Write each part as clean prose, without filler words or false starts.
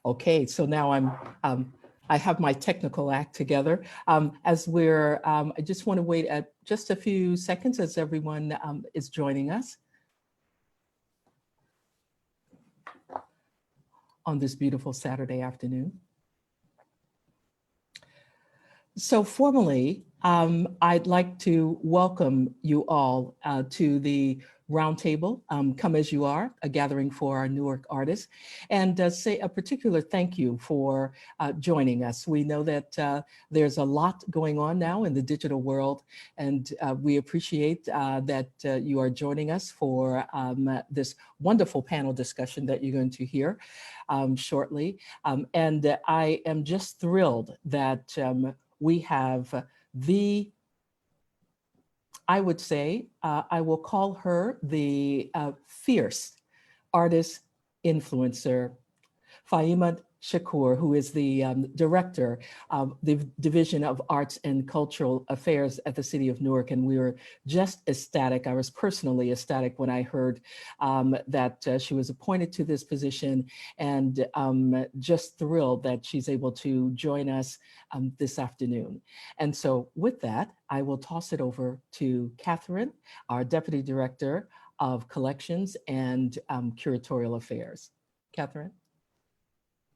Okay, so now I have my technical act together. I just want to wait just a few seconds as everyone is joining us on this beautiful Saturday afternoon. So formally, I'd like to welcome you all to the Roundtable, Come As You Are, a gathering for our Newark artists, and say a particular thank you for joining us. We know that there's a lot going on now in the digital world, and we appreciate that you are joining us for this wonderful panel discussion that you're going to hear shortly. And I am just thrilled that we have I would say, I will call her the fierce artist influencer, Fayemi Shakur, who is the director of the Division of Arts and Cultural Affairs at the City of Newark. And we were just ecstatic. I was personally ecstatic when I heard that she was appointed to this position, and just thrilled that she's able to join us this afternoon. And so with that, I will toss it over to Catherine, our Deputy Director of Collections and Curatorial Affairs. Catherine.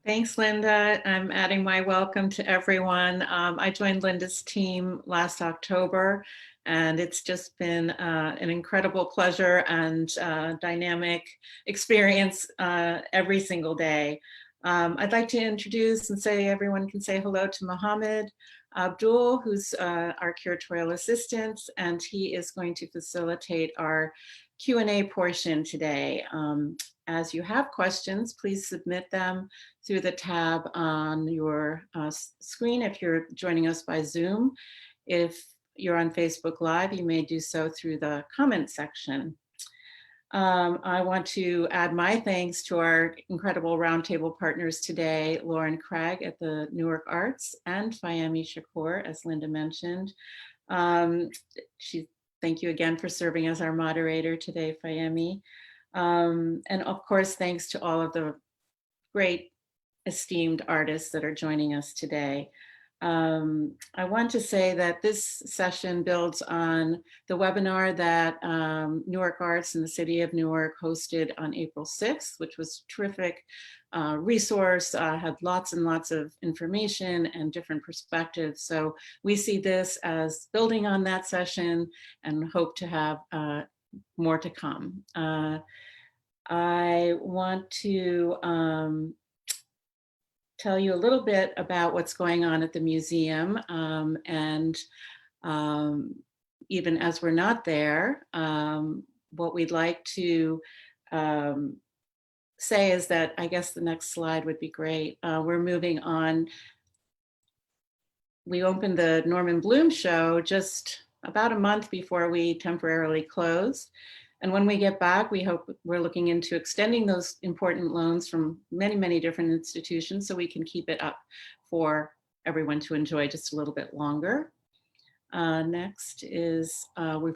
Thanks, Linda. I'm adding my welcome to everyone. I joined Linda's team last October, and it's just been an incredible pleasure and dynamic experience every single day. I'd like to introduce and say everyone can say hello to Mohammed Abdul, who's our curatorial assistant, and he is going to facilitate our Q&A portion today. As you have questions, please submit them through the tab on your screen if you're joining us by Zoom. If you're on Facebook Live, you may do so through the comment section. I want to add my thanks to our incredible Roundtable partners today, Lauren Craig at the Newark Arts and Fayemi Shakur, as Linda mentioned. Thank you again for serving as our moderator today, Fayemi. And of course, thanks to all of the great esteemed artists that are joining us today. I want to say that this session builds on the webinar that Newark Arts and the City of Newark hosted on April 6th, which was a terrific resource, had lots and lots of information and different perspectives. So we see this as building on that session and hope to have more to come. I want to tell you a little bit about what's going on at the museum. And even as we're not there, what we'd like to say is that, I guess the next slide would be great. We're moving on. We opened the Norman Bloom show just about a month before we temporarily closed. And when we get back, we're looking into extending those important loans from many, many different institutions so we can keep it up for everyone to enjoy just a little bit longer. Next is, we're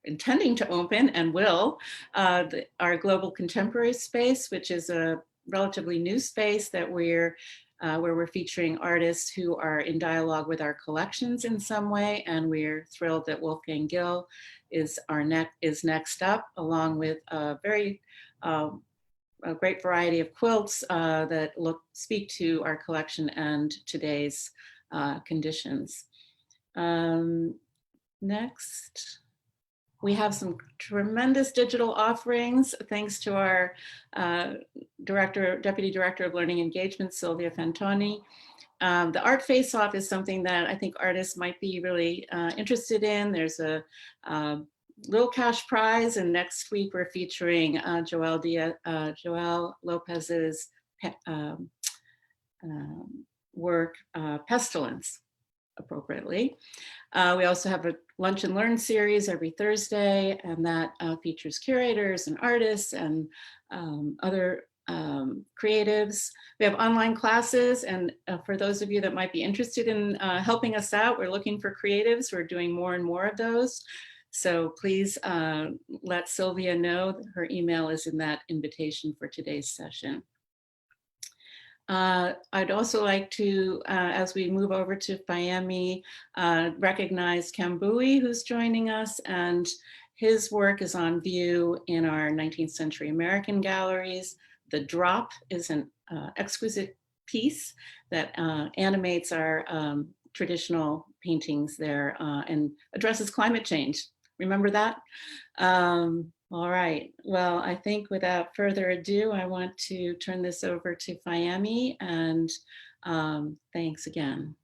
intending to open and will, our Global Contemporary space, which is a relatively new space that where we're featuring artists who are in dialogue with our collections in some way, and we're thrilled that Wolfgang Gill is next up, along with a great variety of quilts that speak to our collection and today's conditions. Next. We have some tremendous digital offerings, thanks to our Deputy Director of Learning Engagement, Sylvia Fantoni. The Art Face-Off is something that I think artists might be really interested in. There's a little cash prize, and next week we're featuring Joelle Lopez's work, Pestilence, appropriately. We also have a Lunch and Learn series every Thursday, and that features curators and artists and other creatives. We have online classes, and for those of you that might be interested in helping us out, we're looking for creatives. We're doing more and more of those. So please let Sylvia know. Her email is in that invitation for today's session. I'd also like to, as we move over to fayemi, recognize Bowie, who's joining us, and his work is on view in our 19th century American galleries. The Drop is an exquisite piece that animates our traditional paintings there and addresses climate change. Remember that? All right. Well, I think without further ado, I want to turn this over to fayemi, and thanks again.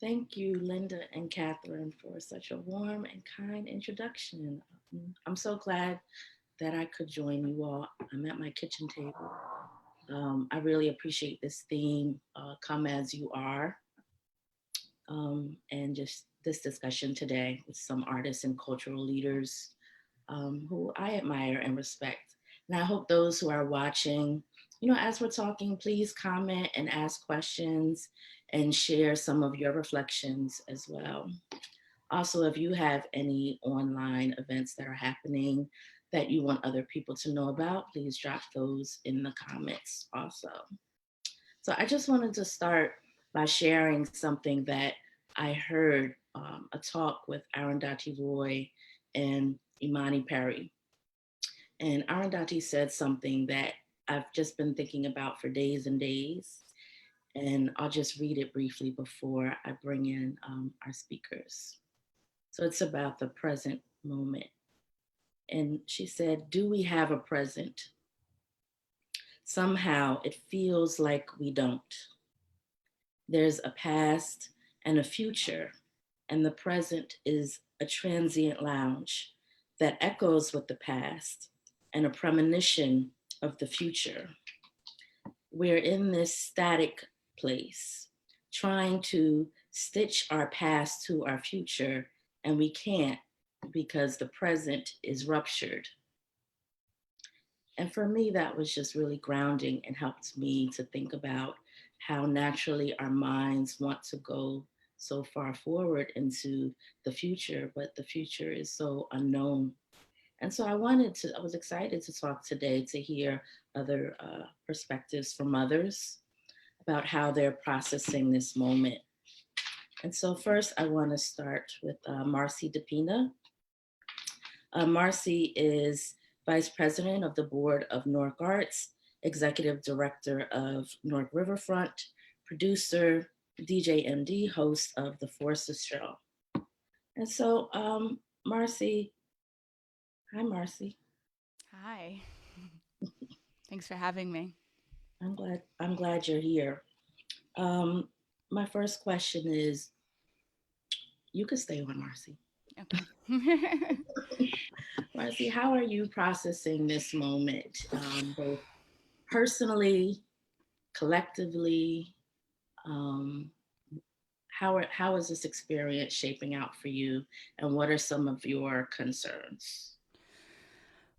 Thank you, Linda and Catherine, for such a warm and kind introduction. I'm so glad that I could join you all. I'm at my kitchen table. I really appreciate this theme, Come As You Are, and just this discussion today with some artists and cultural leaders who I admire and respect. And I hope those who are watching, as we're talking, please comment and ask questions and share some of your reflections as well. Also, if you have any online events that are happening that you want other people to know about, please drop those in the comments also. So I just wanted to start by sharing something that I heard, a talk with Arundhati Roy and Imani Perry. And Arundhati said something that I've just been thinking about for days and days. And I'll just read it briefly before I bring in our speakers. So it's about the present moment. And she said, do we have a present? Somehow it feels like we don't. There's a past and a future, and the present is a transient lounge that echoes with the past and a premonition of the future. We're in this static place, trying to stitch our past to our future, and we can't because the present is ruptured. And for me, that was just really grounding and helped me to think about how naturally our minds want to go so far forward into the future, but the future is so unknown. And so I was excited to talk today to hear other perspectives from others about how they're processing this moment. And so first I want to start with Marcy Depina. Marcy is Vice President of the Board of Newark Arts, Executive Director of Newark Riverfront, producer, DJ MD, host of The Forces Show. And so, Marcy, hi, Marcy. Hi. Thanks for having me. I'm glad you're here. My first question is, you could stay on, Marcy. Okay. Marcy, how are you processing this moment, both personally, collectively? How is this experience shaping out for you, and what are some of your concerns?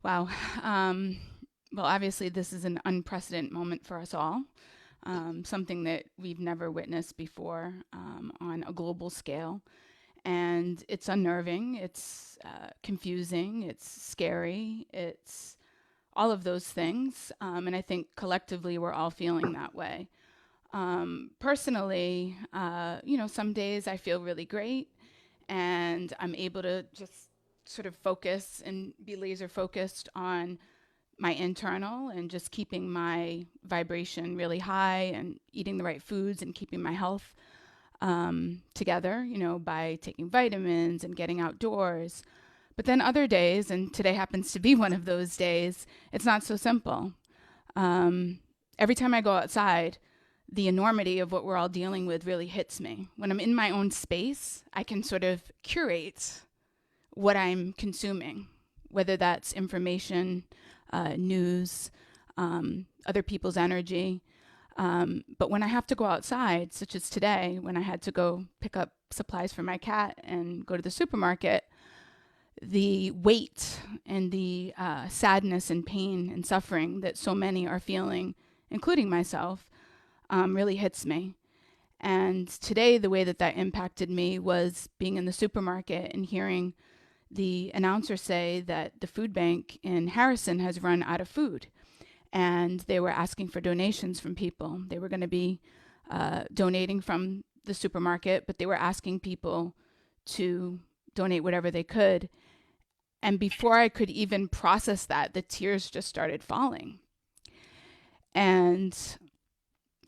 Wow. Well, obviously, this is an unprecedented moment for us all, something that we've never witnessed before on a global scale. And it's unnerving, it's confusing, it's scary, it's all of those things. And I think collectively, we're all feeling that way. Personally, some days I feel really great and I'm able to just sort of focus and be laser focused on my internal and just keeping my vibration really high and eating the right foods and keeping my health together, by taking vitamins and getting outdoors. But then other days, and today happens to be one of those days, it's not so simple. Every time I go outside, the enormity of what we're all dealing with really hits me. When I'm in my own space, I can sort of curate what I'm consuming, whether that's information, news, other people's energy. But when I have to go outside, such as today, when I had to go pick up supplies for my cat and go to the supermarket, the weight and the sadness and pain and suffering that so many are feeling, including myself, really hits me. And today, the way that impacted me was being in the supermarket and hearing the announcers say that the food bank in Harrison has run out of food, and they were asking for donations from people. They were going to be donating from the supermarket, but they were asking people to donate whatever they could. And before I could even process that, the tears just started falling. And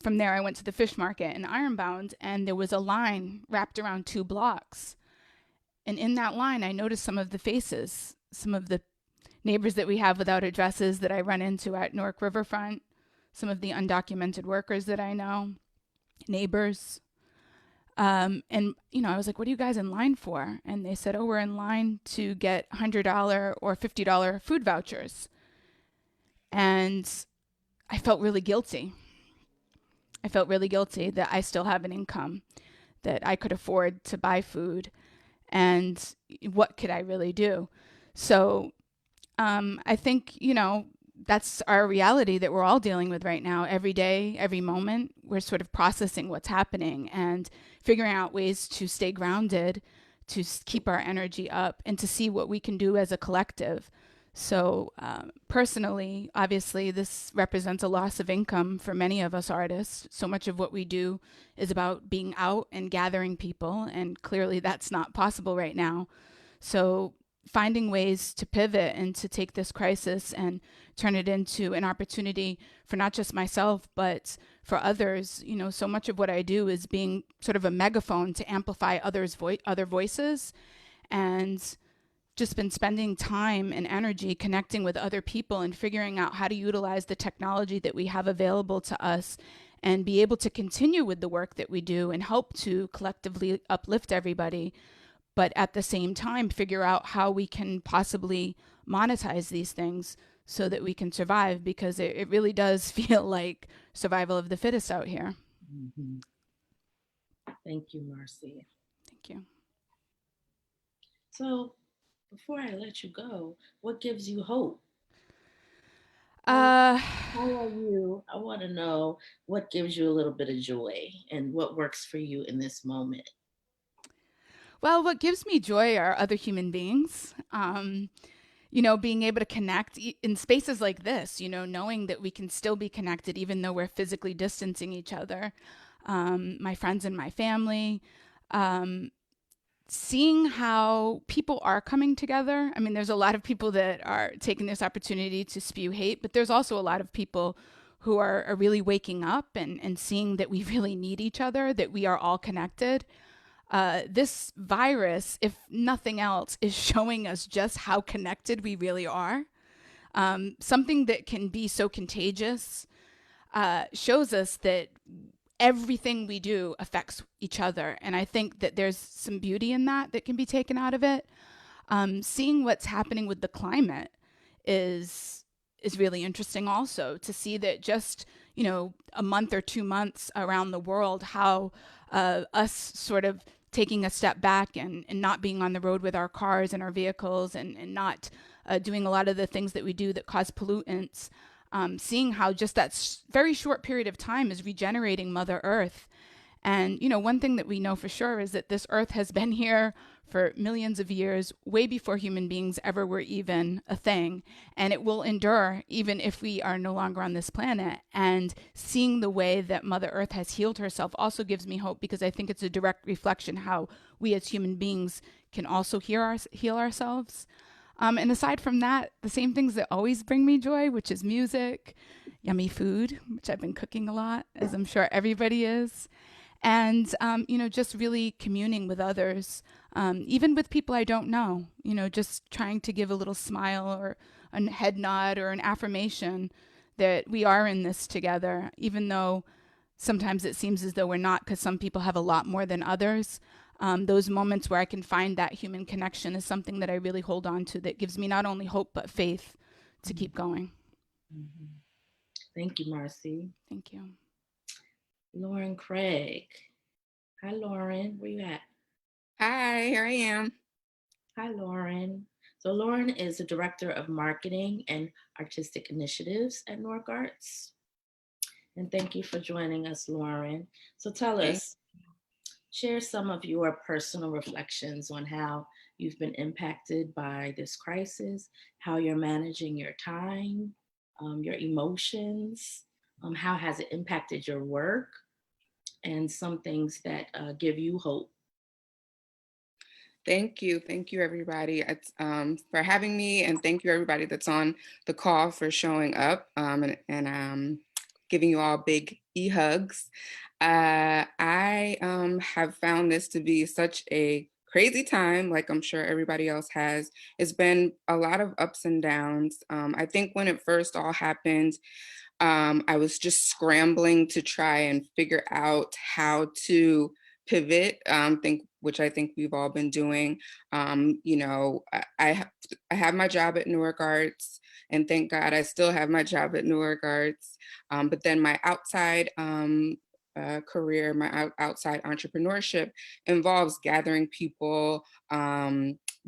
from there, I went to the fish market in Ironbound, and there was a line wrapped around 2 blocks. And in that line, I noticed some of the faces, some of the neighbors that we have without addresses that I run into at Newark Riverfront, some of the undocumented workers that I know, neighbors. And, I was like, what are you guys in line for? And they said, oh, we're in line to get $100 or $50 food vouchers. And I felt really guilty. I felt really guilty that I still have an income, that I could afford to buy food. And what could I really do? So I think, that's our reality that we're all dealing with right now. Every day, every moment, we're sort of processing what's happening and figuring out ways to stay grounded, to keep our energy up, and to see what we can do as a collective. So personally, obviously, this represents a loss of income for many of us artists. So much of what we do is about being out and gathering people, and clearly that's not possible right now. So finding ways to pivot and to take this crisis and turn it into an opportunity for not just myself, but for others. So much of what I do is being sort of a megaphone to amplify other voices, and just been spending time and energy connecting with other people and figuring out how to utilize the technology that we have available to us and be able to continue with the work that we do and help to collectively uplift everybody, but at the same time figure out how we can possibly monetize these things so that we can survive, because it really does feel like survival of the fittest out here. Mm-hmm. Thank you, Marcy. Thank you. So before I let you go, what gives you hope? How are you? I want to know what gives you a little bit of joy and what works for you in this moment. Well, what gives me joy are other human beings. Being able to connect in spaces like this, knowing that we can still be connected even though we're physically distancing each other. My friends and my family. Seeing how people are coming together. I mean, there's a lot of people that are taking this opportunity to spew hate, but there's also a lot of people who are really waking up and seeing that we really need each other, that we are all connected. This virus, if nothing else, is showing us just how connected we really are. Something that can be so contagious shows us that everything we do affects each other. And I think that there's some beauty in that can be taken out of it. Seeing what's happening with the climate is really interesting also, to see that just, a month or 2 months around the world, how us sort of taking a step back and not being on the road with our cars and our vehicles and not doing a lot of the things that we do that cause pollutants. Seeing how just that very short period of time is regenerating Mother Earth. And, one thing that we know for sure is that this Earth has been here for millions of years, way before human beings ever were even a thing. And it will endure even if we are no longer on this planet. And seeing the way that Mother Earth has healed herself also gives me hope, because I think it's a direct reflection how we as human beings can also heal ourselves. And aside from that, the same things that always bring me joy, which is music, yummy food, which I've been cooking a lot, as I'm sure everybody is. And, just really communing with others, even with people I don't know, just trying to give a little smile or a head nod or an affirmation that we are in this together, even though sometimes it seems as though we're not, because some people have a lot more than others. Those moments where I can find that human connection is something that I really hold on to, that gives me not only hope, but faith to keep going. Mm-hmm. Thank you, Marcy. Thank you. Lauren Craig. Hi, Lauren. Where you at? Hi, here I am. Hi, Lauren. So Lauren is the Director of Marketing and Artistic Initiatives at Newark Arts. And thank you for joining us, Lauren. So tell us, share some of your personal reflections on how you've been impacted by this crisis, how you're managing your time, your emotions, how has it impacted your work, and some things that give you hope. Thank you. Thank you, everybody, for having me. And thank you, everybody that's on the call for showing up and giving you all big e-hugs. I have found this to be such a crazy time, like I'm sure everybody else has. It's been a lot of ups and downs. I think when it first all happened, I was just scrambling to try and figure out how to pivot, which I think we've all been doing. I have my job at Newark Arts, and thank God I still have my job at Newark Arts. But then my outside career, my outside entrepreneurship involves gathering people,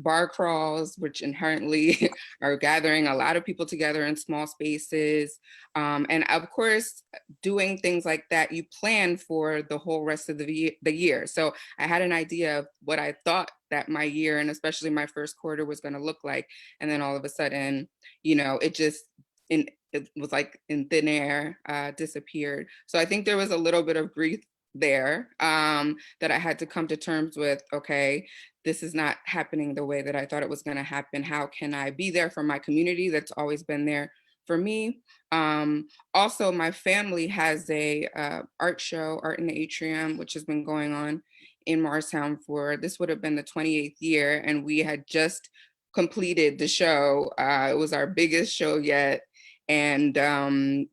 bar crawls, which inherently are gathering a lot of people together in small spaces. And of course, doing things like that, you plan for the whole rest of the year. So I had an idea of what I thought that my year, and especially my first quarter, was going to look like. And then all of a sudden, it was like in thin air, disappeared. So I think there was a little bit of grief there that I had to come to terms with. Okay, this is not happening the way that I thought it was going to happen. How can I be there for my community that's always been there for me? Also, my family has a art show, Art in the Atrium, which has been going on in Morristown this would have been the 28th year, and we had just completed the show. It was our biggest show yet. And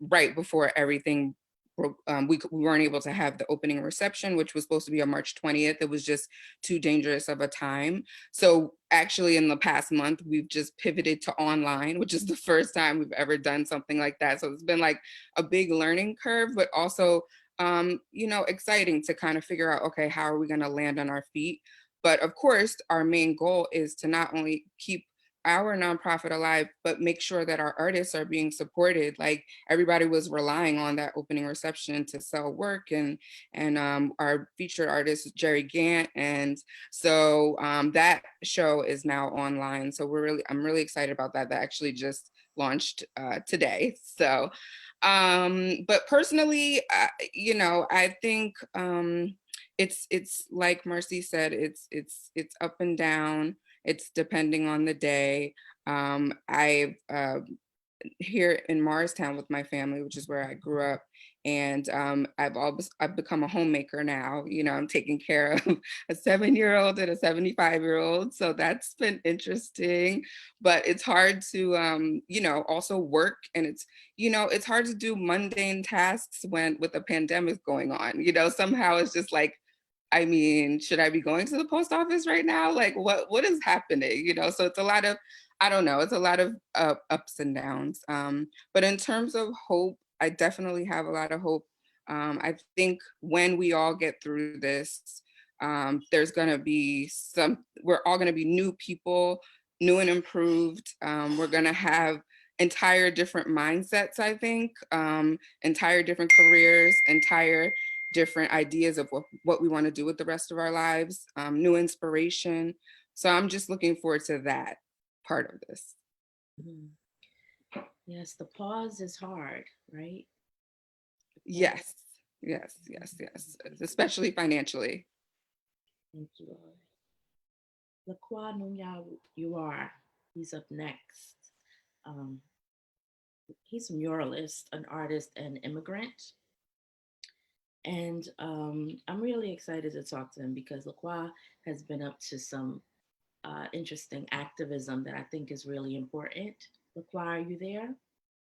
right before everything, we weren't able to have the opening reception, which was supposed to be on March 20th. It was just too dangerous of a time. So actually in the past month, we've just pivoted to online, which is the first time we've ever done something like that. So it's been like a big learning curve, but also, exciting to kind of figure out, okay, how are we going to land on our feet? But of course, our main goal is to not only keep our nonprofit alive, but make sure that our artists are being supported. Like everybody was relying on that opening reception to sell work, and our featured artist Jerry Gant, and so that show is now online. So I'm really excited about that. That actually just launched today. So, but personally, I think it's like Marcy said, it's up and down. It's depending on the day. I've here in Morristown with my family, which is where I grew up, and I've become a homemaker now. I'm taking care of a 7-year-old and a 75-year-old, so that's been interesting. But it's hard to also work, and it's hard to do mundane tasks with a pandemic going on. Somehow it's just like, I mean, should I be going to the post office right now? Like, what is happening? So it's a lot of, I don't know, it's a lot of ups and downs. But in terms of hope, I definitely have a lot of hope. I think when we all get through this, there's going to be we're all going to be new people, new and improved. We're going to have entire different mindsets, I think, entire different careers, entire different ideas of what we want to do with the rest of our lives, new inspiration. So I'm just looking forward to that part of this. Yes, the pause is hard, right? Yes, especially financially. Thank you, Lord. Laqua Nunya, you are. He's up next. He's a muralist, an artist, and immigrant. And I'm really excited to talk to him because Laqua has been up to some interesting activism that I think is really important. Laqua, are you there?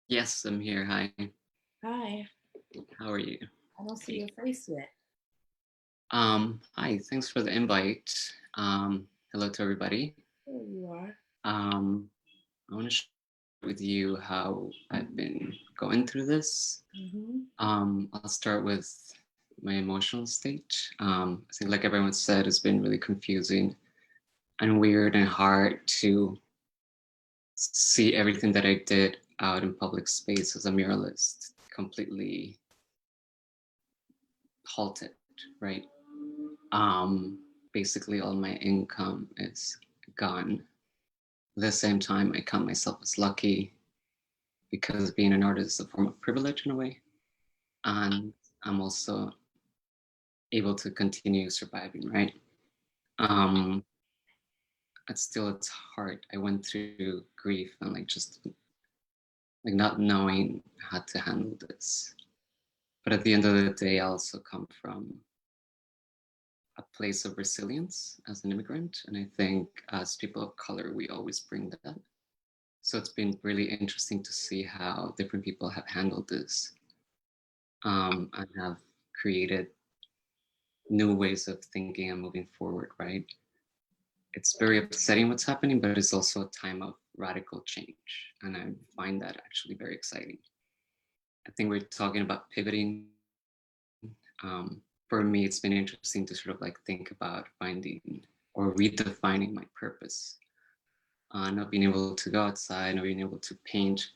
Yes, I'm here. Hi. Hi. How are you? I don't see your face yet. Hi, thanks for the invite. Hello to everybody. There you are. I want to share with you how I've been going through this. I'll start with my emotional state. I think like everyone said, it's been really confusing and weird and hard to see everything that I did out in public space as a muralist completely halted, right? Basically all my income is gone. At the same time, I count myself as lucky because being an artist is a form of privilege in a way. And I'm also able to continue surviving, right? But still, it's hard. I went through grief and like just like not knowing how to handle this. But at the end of the day, I also come from a place of resilience as an immigrant. And I think as people of color, we always bring that. So it's been really interesting to see how different people have handled this and have created new ways of thinking and moving forward, right? It's very upsetting what's happening, but it's also a time of radical change. And I find that actually very exciting. I think we're talking about pivoting. For me, it's been interesting to sort of like think about finding or redefining my purpose. Not being able to go outside, not being able to paint,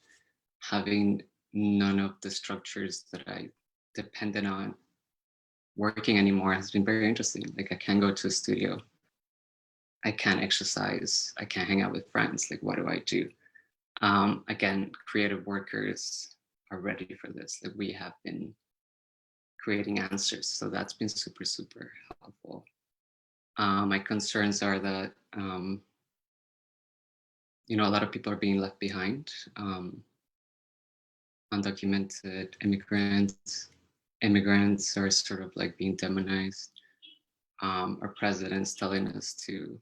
having none of the structures that I depended on working anymore has been very interesting. Like I can't go to a studio, I can't exercise, I can't hang out with friends. Like what do? Again, creative workers are ready for this. Like we have been creating answers. So that's been super, super helpful. My concerns are that, you know, a lot of people are being left behind. Undocumented immigrants are sort of like being demonized. Our president's telling us to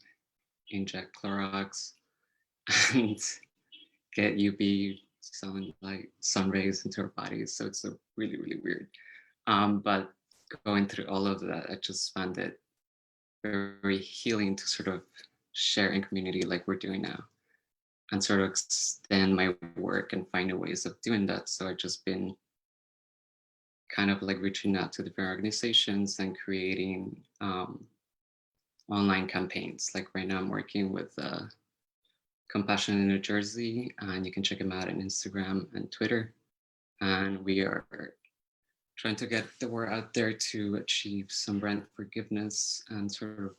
inject Clorox and get UV sun rays into our bodies. So it's a really, really weird. But going through all of that, I just found it very healing to sort of share in community like we're doing now and sort of extend my work and find ways of doing that. So I've just been kind of like reaching out to different organizations and creating online campaigns. Like right now I'm working with Compassion in New Jersey, and you can check them out on Instagram and Twitter. And we are trying to get the word out there to achieve some rent forgiveness and sort of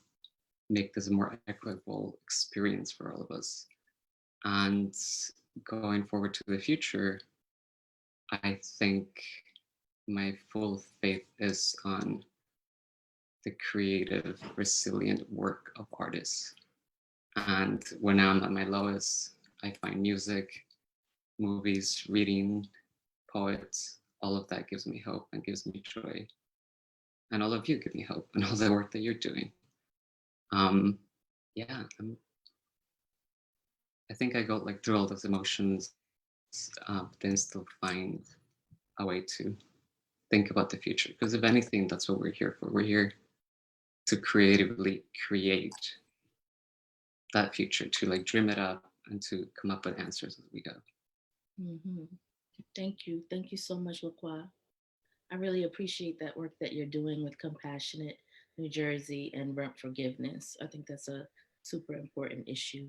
make this a more equitable experience for all of us. And going forward to the future, I think my full faith is on the creative, resilient work of artists. And when I'm at my lowest, I find music, movies, reading, poets, all of that gives me hope and gives me joy. And all of you give me hope and all the work that you're doing. Yeah, I think I got like through all those emotions, but then still find a way to think about the future. Because if anything, that's what we're here for. We're here to creatively create that future, to like dream it up and to come up with answers as we go. Mm-hmm. Thank you so much, LaQuа. I really appreciate that work that you're doing with Compassionate New Jersey and Rent Forgiveness. I think that's a super important issue.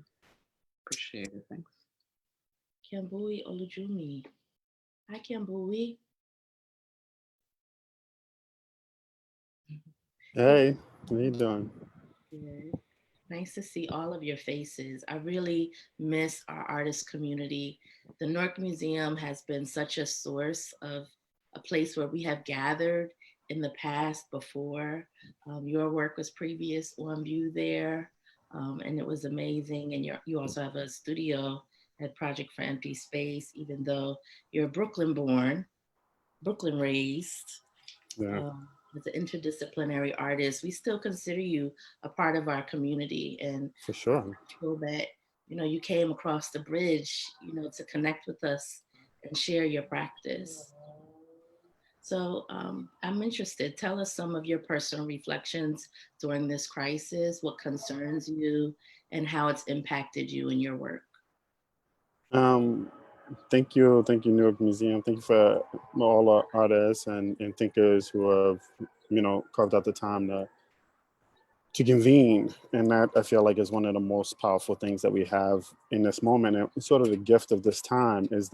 Appreciate it, thanks. Kiambui Olujumi. Hi, Kiambui. Hey, how you doing? Good. Nice to see all of your faces. I really miss our artist community. The Newark Museum has been such a source of a place where we have gathered in the past before. Your work was previous on view there, and it was amazing. And you also have a studio at Project for Empty Space, even though you're Brooklyn born, Brooklyn raised. Yeah, As an interdisciplinary artist, we still consider you a part of our community, and for sure. feel that you came across the bridge, to connect with us and share your practice. So I'm interested. Tell us some of your personal reflections during this crisis, what concerns you, and how it's impacted you in your work. Thank you, Newark Museum. Thank you for all our artists and thinkers who have, carved out the time to convene. And that I feel like is one of the most powerful things that we have in this moment. And sort of the gift of this time is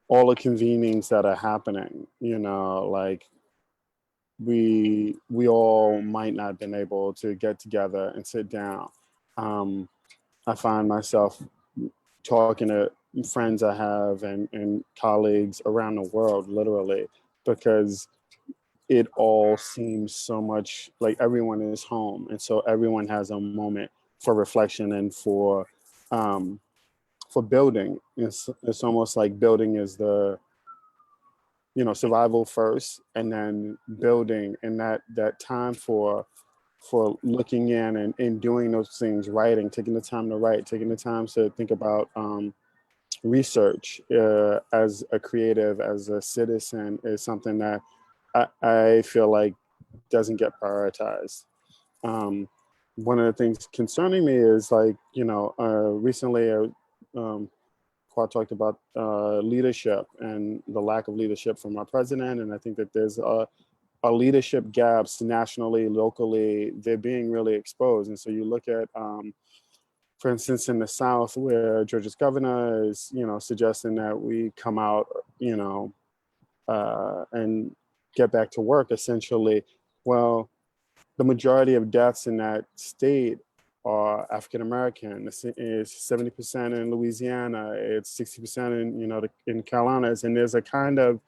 all the convenings that are happening, like we all might not have been able to get together and sit down. I find myself talking to friends I have and colleagues around the world, literally, because it all seems so much like everyone is home. And so everyone has a moment for reflection and for building. It's almost like building is the, survival first, and then building, and that time for looking in and doing those things, writing, taking the time to write, taking the time to think about research as a creative, as a citizen, is something that I feel like doesn't get prioritized. One of the things concerning me is like, recently Quad talked about leadership and the lack of leadership from our president. And I think that there's a leadership gaps nationally, locally, they're being really exposed. And so you look at, for instance, in the South, where Georgia's governor is, suggesting that we come out, and get back to work, essentially. Well, the majority of deaths in that state are African American. It's 70% in Louisiana. It's 60% in in Carolinas, and there's a kind of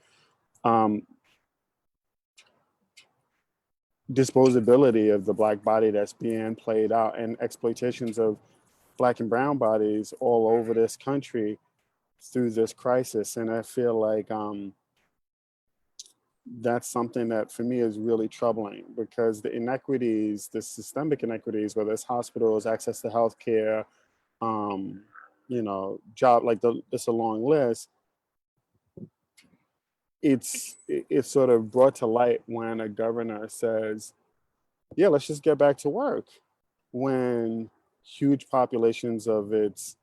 disposability of the Black body that's being played out, and exploitations of Black and brown bodies all over this country through this crisis. And I feel like that's something that for me is really troubling, because the inequities, the systemic inequities, whether it's hospitals, access to healthcare, job, like it's a long list. It's sort of brought to light when a governor says, yeah, let's just get back to work, when huge populations of its,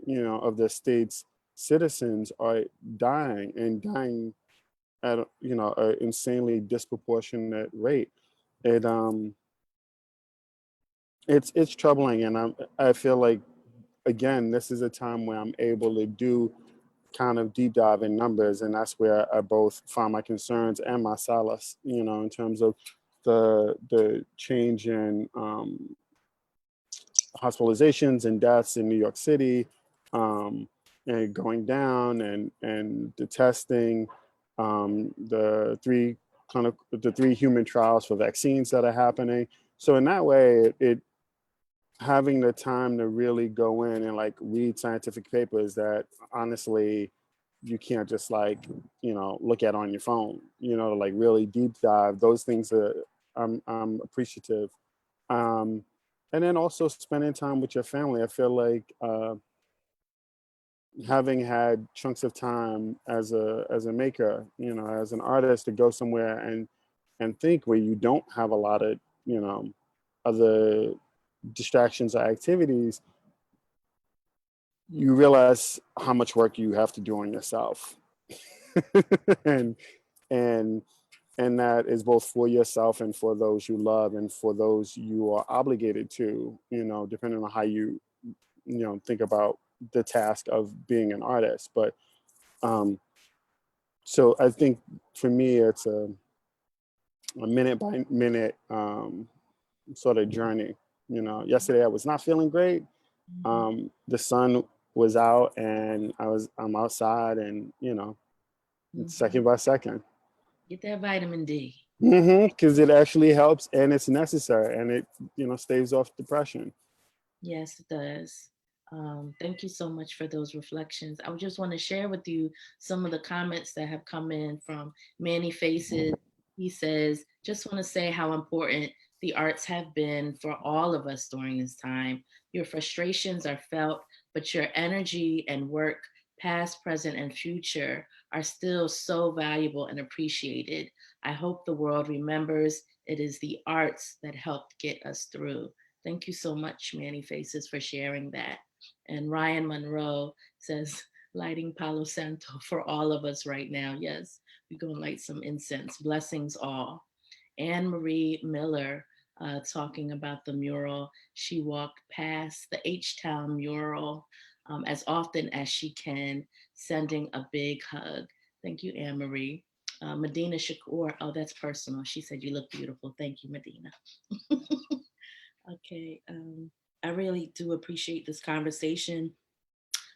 of the state's citizens are dying, and dying at an insanely disproportionate rate. It's troubling, and I feel like, again, this is a time where I'm able to do kind of deep dive in numbers, and that's where I both find my concerns and my solace, in terms of the change in hospitalizations and deaths in New York City, and going down, and the testing, the three human trials for vaccines that are happening. So in that way, it having the time to really go in and like read scientific papers that honestly you can't just like look at on your phone, to like really deep dive those things. I'm appreciative. And then also spending time with your family. I feel like having had chunks of time as a maker, as an artist, to go somewhere and think where you don't have a lot of other distractions or activities, you realize how much work you have to do on yourself. and and and that is both for yourself and for those you love and for those you are obligated to, depending on how you think about the task of being an artist. But so I think for me it's a minute by minute sort of journey. Yesterday I was not feeling great. The sun was out and I'm outside, and second by second. Get that vitamin D. Because it actually helps, and it's necessary, and it staves off depression. Yes, it does. Thank you so much for those reflections. I just want to share with you some of the comments that have come in from Manny Faces. He says, just want to say how important the arts have been for all of us during this time. Your frustrations are felt, but your energy and work, past, present, and future, are still so valuable and appreciated. I hope the world remembers it is the arts that helped get us through. Thank you so much, Manny Faces, for sharing that. And Ryan Monroe says, lighting Palo Santo for all of us right now. Yes, we're going to light some incense. Blessings all. Anne Marie Miller talking about the mural. She walked past the H-Town mural as often as she can, sending a big hug. Thank you, Anne Marie. Medina Shakur, oh, that's personal. She said, you look beautiful. Thank you, Medina. Okay. I really do appreciate this conversation.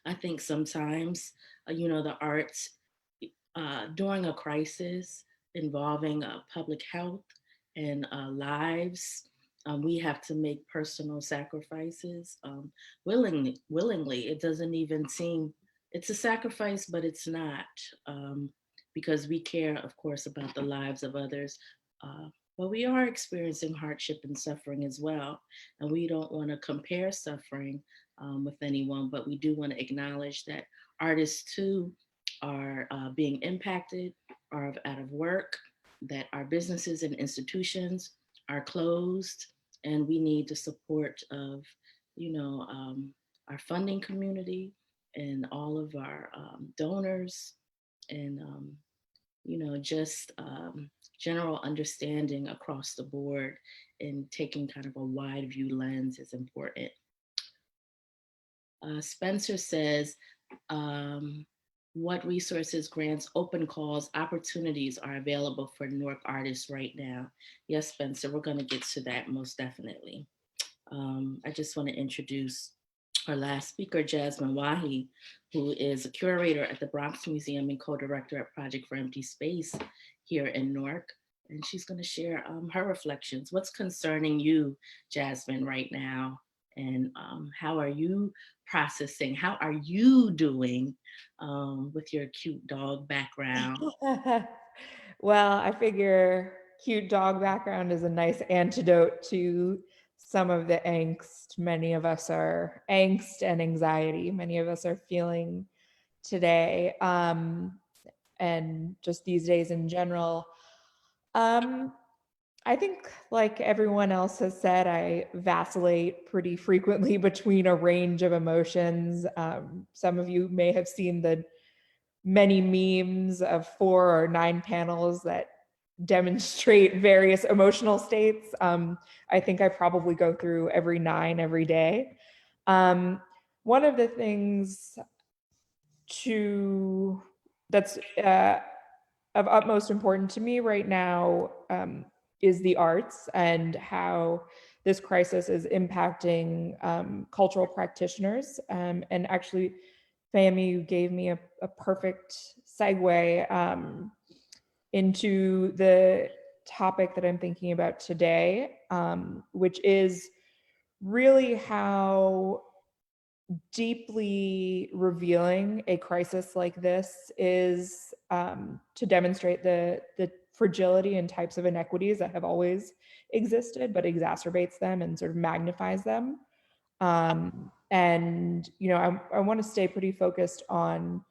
I think sometimes, the arts during a crisis involving public health and lives, we have to make personal sacrifices willingly. It doesn't even seem, it's a sacrifice, but it's not, because we care, of course, about the lives of others. But we are experiencing hardship and suffering as well. And we don't want to compare suffering with anyone, but we do want to acknowledge that artists too are being impacted, are out of work, that our businesses and institutions are closed, and we need the support of, our funding community and all of our donors, and just general understanding across the board, and taking kind of a wide view lens is important. Spencer says, what resources, grants, open calls, opportunities are available for Newark artists right now? Yes, Spencer, we're going to get to that most definitely. I just want to introduce our last speaker, Jasmine Wahi, who is a curator at the Bronx Museum and co-director at Project for Empty Space here in Newark. And she's going to share her reflections. What's concerning you, Jasmine, right now? And how are you processing? How are you doing with your cute dog background? Well, I figure cute dog background is a nice antidote to some of the angst many of us are, angst and anxiety many of us are feeling today, and just these days in general. I think, like everyone else has said, I vacillate pretty frequently between a range of emotions. Some of you may have seen the many memes of 4 or 9 panels that demonstrate various emotional states. I think I probably go through every 9 every day. One of the things that's of utmost importance to me right now is the arts, and how this crisis is impacting cultural practitioners. And actually, Fayemi, you gave me a perfect segue into the topic that I'm thinking about today, which is really how deeply revealing a crisis like this is, to demonstrate the fragility and types of inequities that have always existed, but exacerbates them and sort of magnifies them. And I want to stay pretty focused on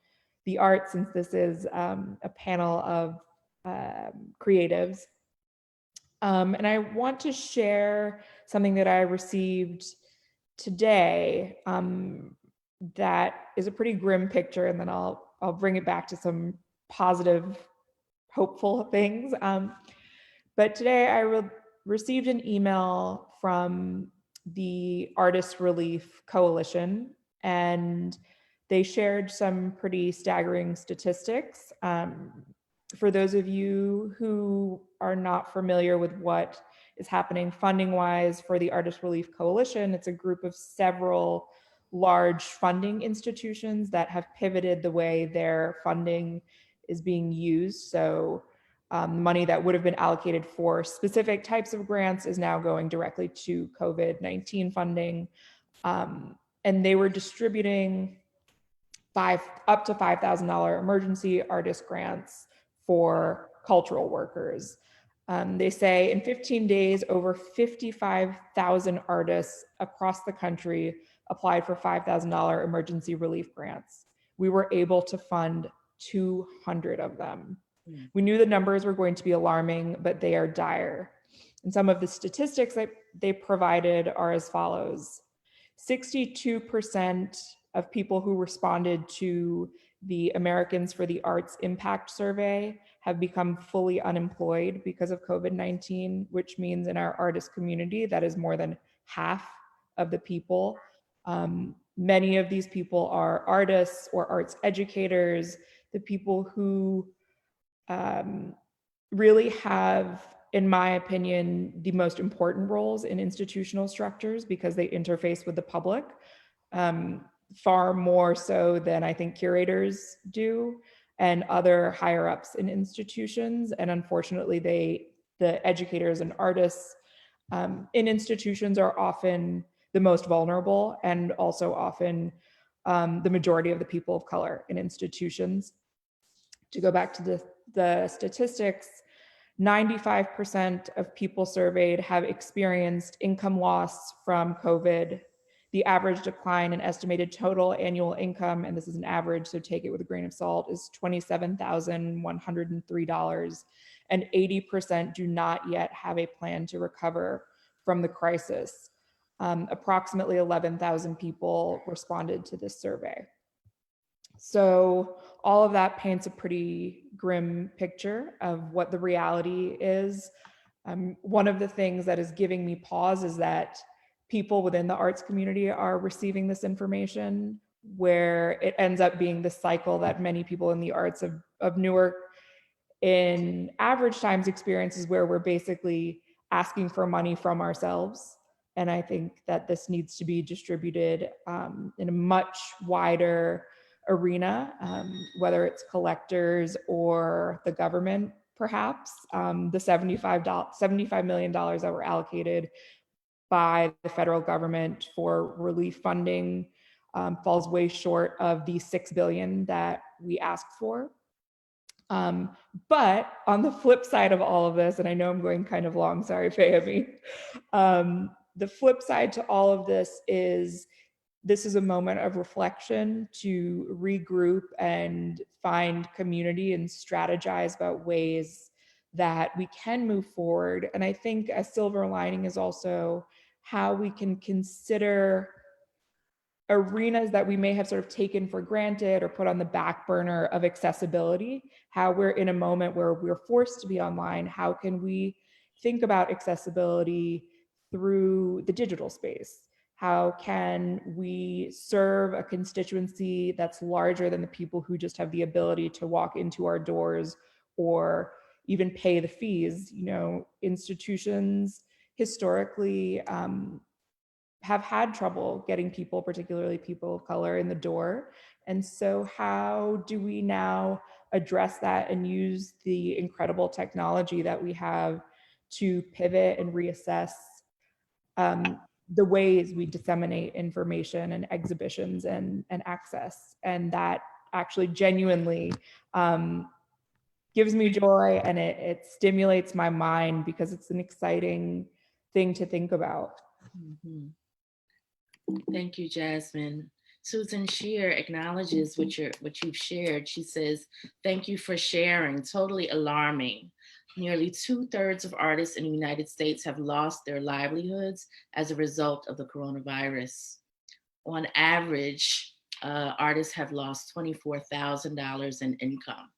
the arts, since this is a panel of creatives. And I want to share something that I received today that is a pretty grim picture, and then I'll bring it back to some positive, hopeful things. But today I received an email from the Artist Relief Coalition, and they shared some pretty staggering statistics. For those of you who are not familiar with what is happening funding-wise for the Artist Relief Coalition, it's a group of several large funding institutions that have pivoted the way their funding is being used. So money that would have been allocated for specific types of grants is now going directly to COVID-19 funding. And they were distributing up to $5,000 emergency artist grants for cultural workers. They say in 15 days, over 55,000 artists across the country applied for $5,000 emergency relief grants. We were able to fund 200 of them. We knew the numbers were going to be alarming, but they are dire. And some of the statistics that they provided are as follows. 62% of people who responded to the Americans for the Arts Impact Survey have become fully unemployed because of COVID-19, which means in our artist community, that is more than half of the people. Many of these people are artists or arts educators, the people who really have in my opinion, the most important roles in institutional structures because they interface with the public far more so than I think curators do and other higher ups in institutions. And unfortunately, the educators and artists in institutions are often the most vulnerable and also often the majority of the people of color in institutions. To go back to the statistics, 95% of people surveyed have experienced income loss from COVID. The average decline in estimated total annual income, and this is an average, so take it with a grain of salt, is $27,103. And 80% do not yet have a plan to recover from the crisis. Approximately 11,000 people responded to this survey. So all of that paints a pretty grim picture of what the reality is. One of the things that is giving me pause is that people within the arts community are receiving this information, where it ends up being the cycle that many people in the arts of Newark in average times experiences, where we're basically asking for money from ourselves. And I think that this needs to be distributed in a much wider arena, whether it's collectors or the government, perhaps. The $75 million that were allocated by the federal government for relief funding falls way short of the $6 billion that we asked for. But on the flip side of all of this, and I know I'm going kind of long, sorry, Fayemi, the flip side to all of this is a moment of reflection to regroup and find community and strategize about ways that we can move forward. And I think a silver lining is also how we can consider arenas that we may have sort of taken for granted or put on the back burner of accessibility, how we're in a moment where we're forced to be online. How can we think about accessibility through the digital space? How can we serve a constituency that's larger than the people who just have the ability to walk into our doors or even pay the fees? You know, institutions historically have had trouble getting people, particularly people of color, in the door. And so how do we now address that and use the incredible technology that we have to pivot and reassess the ways we disseminate information and exhibitions and access? And that actually genuinely gives me joy, and it stimulates my mind because it's an exciting thing to think about. Mm-hmm. Thank you, Jasmine. Susan Shear acknowledges what you've shared. She says, "Thank you for sharing. Totally alarming. Nearly 2/3 of artists in the United States have lost their livelihoods as a result of the coronavirus. On average, artists have lost $24,000 in income."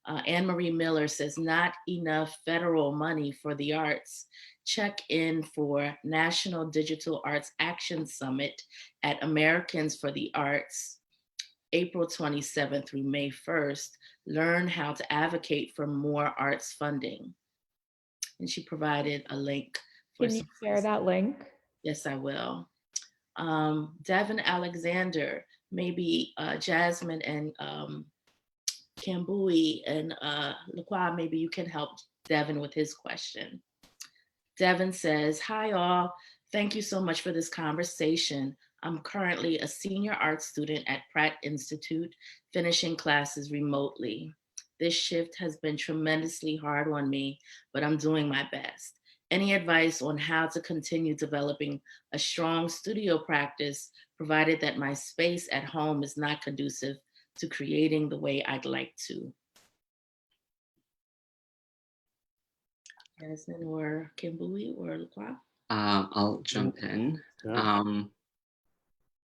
Anne Marie Miller says, "Not enough federal money for the arts. Check in for National Digital Arts Action Summit at Americans for the Arts, April 27th through May 1st. Learn how to advocate for more arts funding." And she provided a link. Can you share that link? Yes, I will. Devin Alexander, maybe Jasmine and Bowie and LaQuа, maybe you can help Devin with his question. Devin says, "Hi all, thank you so much for this conversation. I'm currently a senior art student at Pratt Institute, finishing classes remotely. This shift has been tremendously hard on me, but I'm doing my best. Any advice on how to continue developing a strong studio practice, provided that my space at home is not conducive to creating the way I'd like to?" Jasmine or Kimberly or LaQua? I'll jump in. Yeah.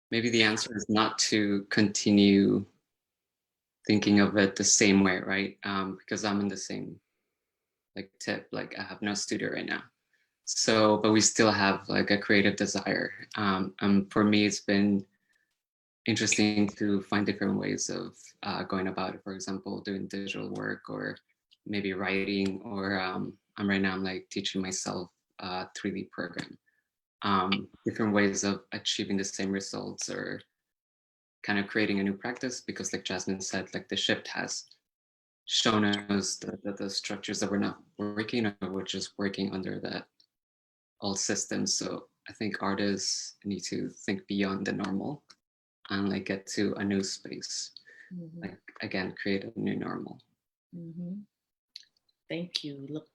Maybe the answer is not to continue thinking of it the same way, right? Because I'm in the same tip, I have no studio right now. So, but we still have a creative desire. For me, it's been interesting to find different ways of going about it. For example, doing digital work, or maybe writing, or right now I'm like teaching myself a 3D program. Different ways of achieving the same results or kind of creating a new practice, because like Jasmine said, like the shift has shown us that the structures that we're not working, or we're just working under that old system. So I think artists need to think beyond the normal and like get to a new space. Like again, create a new normal. Thank you. Look,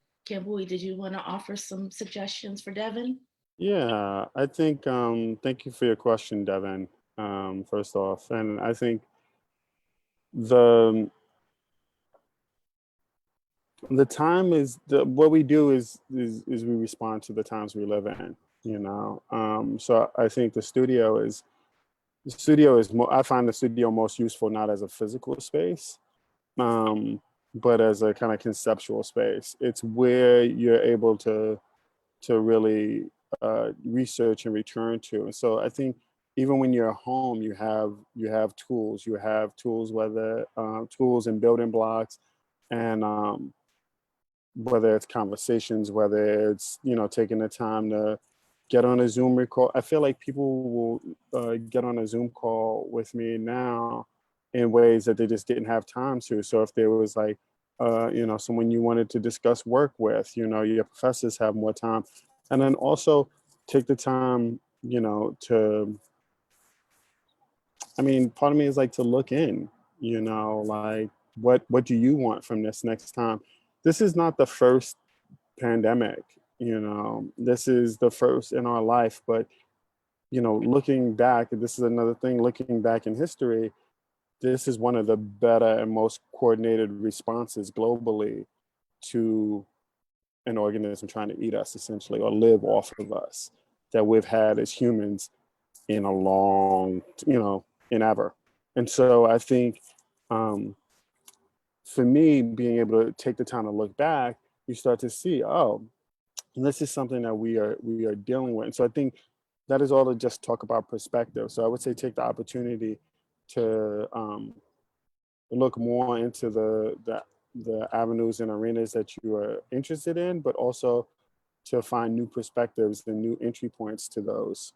Bowie, did you want to offer some suggestions for Devin? Yeah, I think, thank you for your question, Devin, first off. And I think the time is what we do is we respond to the times we live in, you know. So I think the studio is I find the studio most useful not as a physical space, but as a kind of conceptual space. It's where you're able to really research and return to. And so I think even when you're home, you have tools. You have tools, whether tools and building blocks, and whether it's conversations, whether it's, you know, taking the time to get on a Zoom call. I feel like people will get on a Zoom call with me now in ways that they just didn't have time to. So if there was like, you know, someone you wanted to discuss work with, you know, your professors have more time. And then also take the time, you know, I mean, part of me is like to look in, you know, like what do you want from this next time? This is not the first pandemic, you know, this is the first in our life, but, you know, looking back, this is another thing, looking back in history, this is one of the better and most coordinated responses globally to an organism trying to eat us, essentially, or live off of us, that we've had as humans in a long, you know, in ever. And so I think for me, being able to take the time to look back, you start to see, oh, this is something that we are dealing with. And so I think that is all to just talk about perspective. So I would say take the opportunity to look more into the avenues and arenas that you are interested in, but also to find new perspectives and new entry points to those.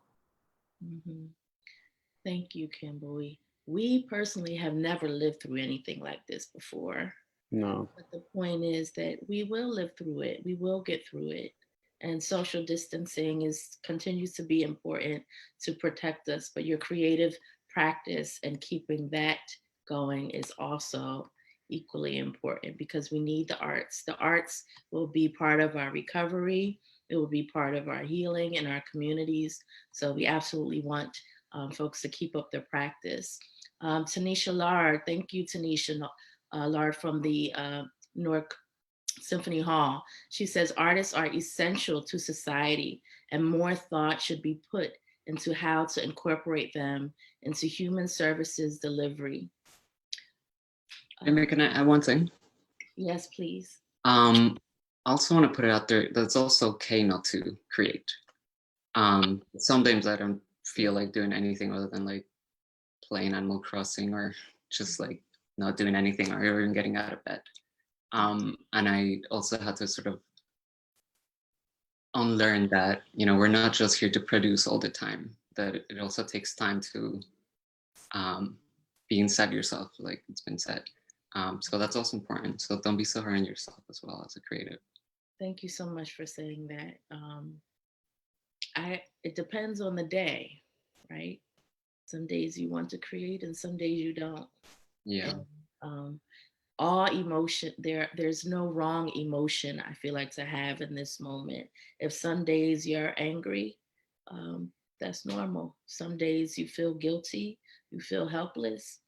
Thank you, Bowie. We personally have never lived through anything like this before. No. But the point is that we will live through it. We will get through it. And social distancing continues to be important to protect us, but your creative practice and keeping that going is also equally important, because we need the arts. The arts will be part of our recovery. It will be part of our healing in our communities. So we absolutely want folks to keep up their practice. Tanisha Lard, thank you, Tanisha Lard from the Newark Symphony Hall. She says artists are essential to society and more thought should be put into how to incorporate them into human services delivery. Can I add one thing? Yes, please. I also want to put it out there that it's also okay not to create. Sometimes I don't feel like doing anything other than like playing Animal Crossing, or just like not doing anything, or even getting out of bed. And I also had to sort of unlearn that, you know, we're not just here to produce all the time, that it also takes time to be inside yourself, like it's been said. So that's also important. So don't be so hard on yourself as well as a creative. Thank you so much for saying that. It depends on the day, right? Some days you want to create and some days you don't. Yeah. And, all emotion, there's no wrong emotion, I feel like, to have in this moment. If some days you're angry, that's normal. Some days you feel guilty, you feel helpless,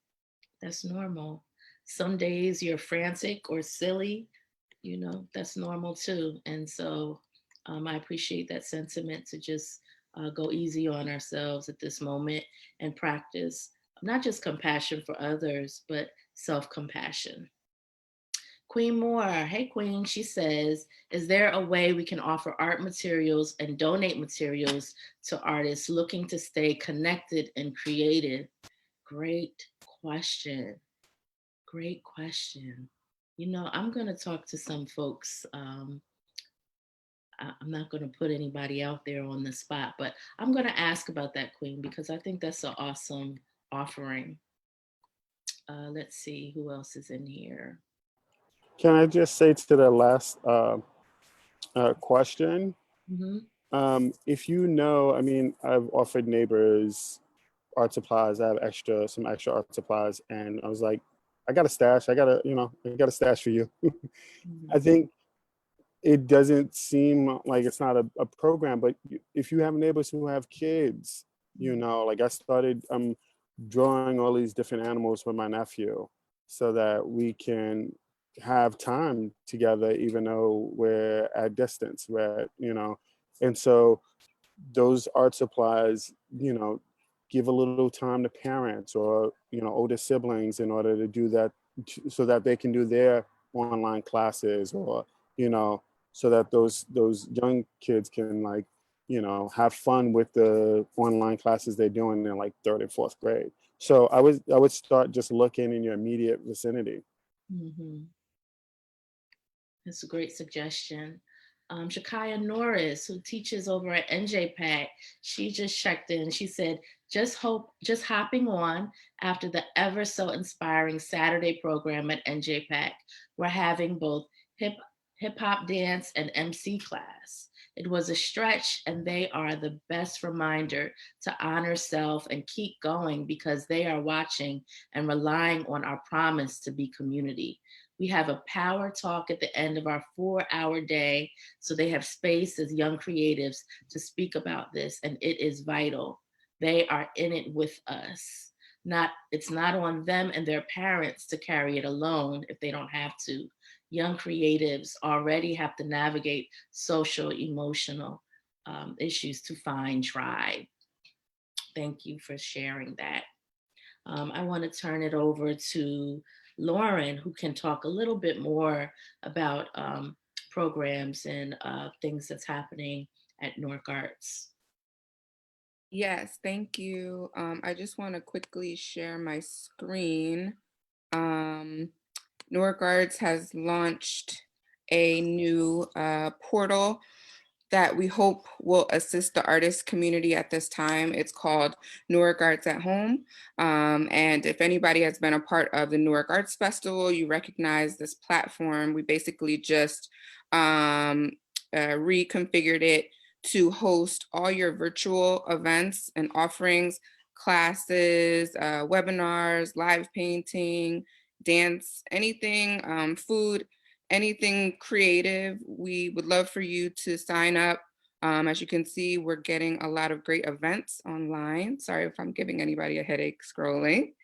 that's normal. Some days you're frantic or silly, you know, that's normal too. And so I appreciate that sentiment to just go easy on ourselves at this moment and practice not just compassion for others, but self-compassion. Queen Moore, hey Queen, she says, is there a way we can offer art materials and donate materials to artists looking to stay connected and creative? Great question. Great question. You know, I'm going to talk to some folks I'm not going to put anybody out there on the spot, but I'm going to ask about that, Queen, because I think that's an awesome offering. Let's see who else is in here. Can I just say to the last question, if you know, I mean, I've offered neighbors art supplies. I have some extra art supplies, and I was like, I got a stash. I got a stash for you. I think it doesn't seem like it's not a program, but if you have neighbors who have kids, like I started drawing all these different animals with my nephew so that we can have time together, even though we're at distance, and so those art supplies, give a little time to parents or, older siblings in order to do that so that they can do their online classes or, so that those young kids can have fun with the online classes they're doing in like 3rd and 4th grade. So I would start just looking in your immediate vicinity. That's a great suggestion. Shakaya Norris, who teaches over at NJPAC, she just checked in. She said, just hopping on after the ever so inspiring Saturday program at NJPAC. We're having both hip hop dance and MC class. It was a stretch, and they are the best reminder to honor self and keep going because they are watching and relying on our promise to be community. We have a power talk at the end of our 4-hour day, so they have space as young creatives to speak about this, and it is vital. They are in it with us. It's not on them and their parents to carry it alone if they don't have to. Young creatives already have to navigate social, emotional issues to find tribe. Thank you for sharing that. I want to turn it over to Lauren, who can talk a little bit more about programs and things that's happening at Newark Arts. Yes, thank you. I just want to quickly share my screen. Newark Arts has launched a new portal that we hope will assist the artist community at this time. It's called Newark Arts at Home. And if anybody has been a part of the Newark Arts Festival, you recognize this platform. We basically just reconfigured it to host all your virtual events and offerings, classes, webinars, live painting, dance, anything, food, anything creative. We would love for you to sign up. As you can see, we're getting a lot of great events online. Sorry if I'm giving anybody a headache scrolling.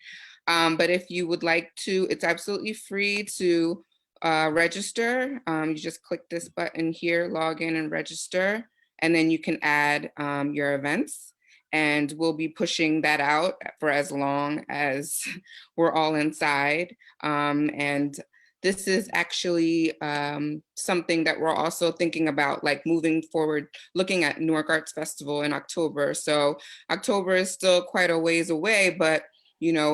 But if you would like to, it's absolutely free to register. You just click this button here, log in and register, and then you can add your events. And we'll be pushing that out for as long as we're all inside. And this is actually something that we're also thinking about, like moving forward, looking at Newark Arts Festival in October. So October is still quite a ways away, but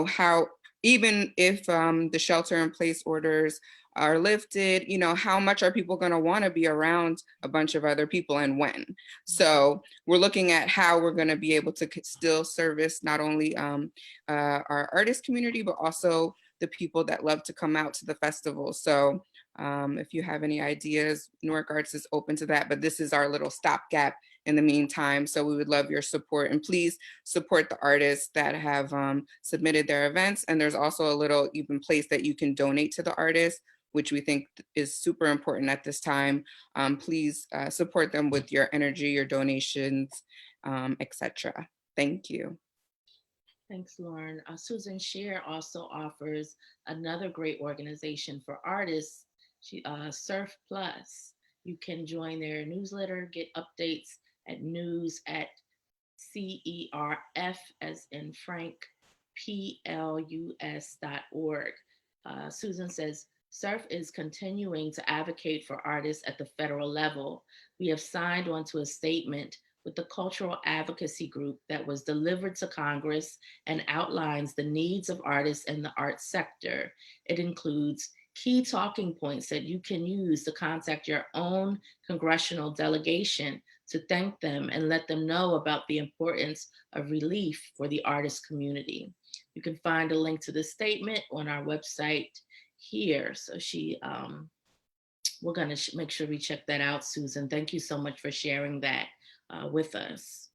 how, even if the shelter in place orders are lifted, how much are people going to want to be around a bunch of other people and when? So we're looking at how we're going to be able to still service not only our artist community, but also the people that love to come out to the festival. So if you have any ideas, Newark Arts is open to that, but this is our little stopgap in the meantime. So we would love your support, and please support the artists that have submitted their events. And there's also a little even place that you can donate to the artists, which we think is super important at this time. Please support them with your energy, your donations, etc. Thank you. Thanks, Lauren. Susan Scheer also offers another great organization for artists, Surf Plus. You can join their newsletter, get updates at news@CERF, as in Frank, PLUS.org. Susan says, SURF is continuing to advocate for artists at the federal level. We have signed onto a statement with the cultural advocacy group that was delivered to Congress and outlines the needs of artists in the arts sector. It includes key talking points that you can use to contact your own congressional delegation to thank them and let them know about the importance of relief for the artist community. You can find a link to this statement on our website here. So we're going to make sure we check that out, Susan. Thank you so much for sharing that with us.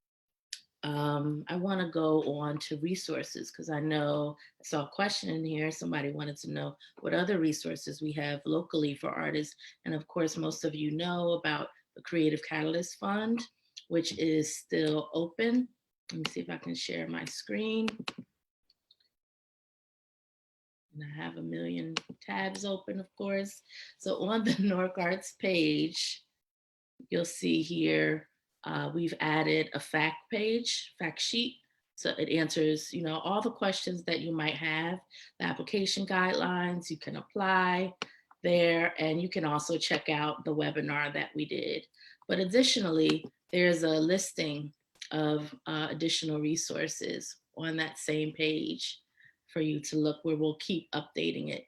I want to go on to resources because I know I saw a question in here. Somebody wanted to know what other resources we have locally for artists. And of course, most of you know about the Creative Catalyst Fund, which is still open. Let me see if I can share my screen. And I have a million tabs open, of course. So on the Newark Arts page, you'll see here, we've added a fact sheet. So it answers, all the questions that you might have, the application guidelines, you can apply there, and you can also check out the webinar that we did. But additionally, there's a listing of additional resources on that same page for you to look, where we'll keep updating it.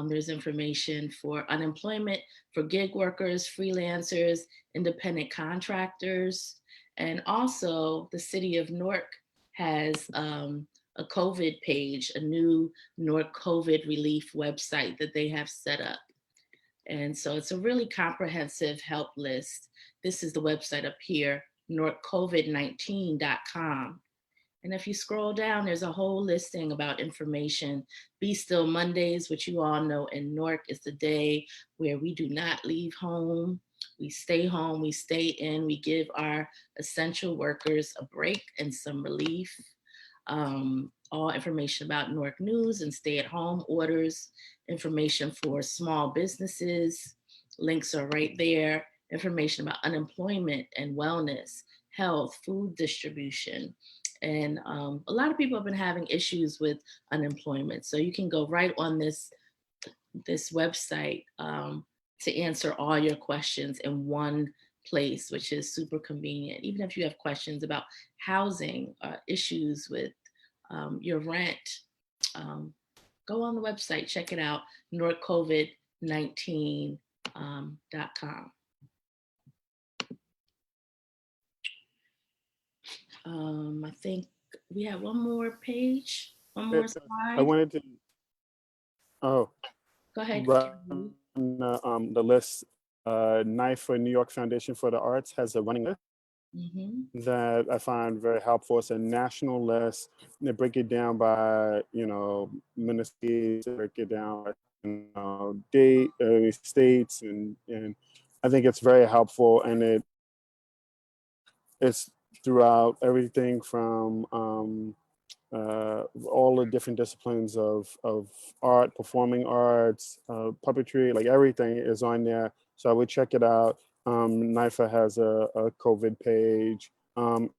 There's information for unemployment, for gig workers, freelancers, independent contractors, and also the city of Newark has a COVID page, a new Newark COVID relief website that they have set up. And so it's a really comprehensive help list. This is the website up here, newarkcovid19.com. And if you scroll down, there's a whole listing about information. Be Still Mondays, which you all know in Newark is the day where we do not leave home. We stay home, we stay in, we give our essential workers a break and some relief. All information about Newark news and stay-at-home orders, information for small businesses, links are right there, information about unemployment and wellness, health, food distribution. And a lot of people have been having issues with unemployment. So you can go right on this website to answer all your questions in one place, which is super convenient. Even if you have questions about housing, issues with your rent, go on the website, check it out, newarkcovid19.com. I think we have one more page, one more slide. I wanted to, Go ahead. run the list. Knife for New York Foundation for the Arts has a running list that I find very helpful. It's a national list. They break it down by, ministries, break it down by, states, and I think it's very helpful. And it's throughout everything from all the different disciplines of art, performing arts, puppetry, like everything is on there. So I would check it out. NYFA has a COVID page. And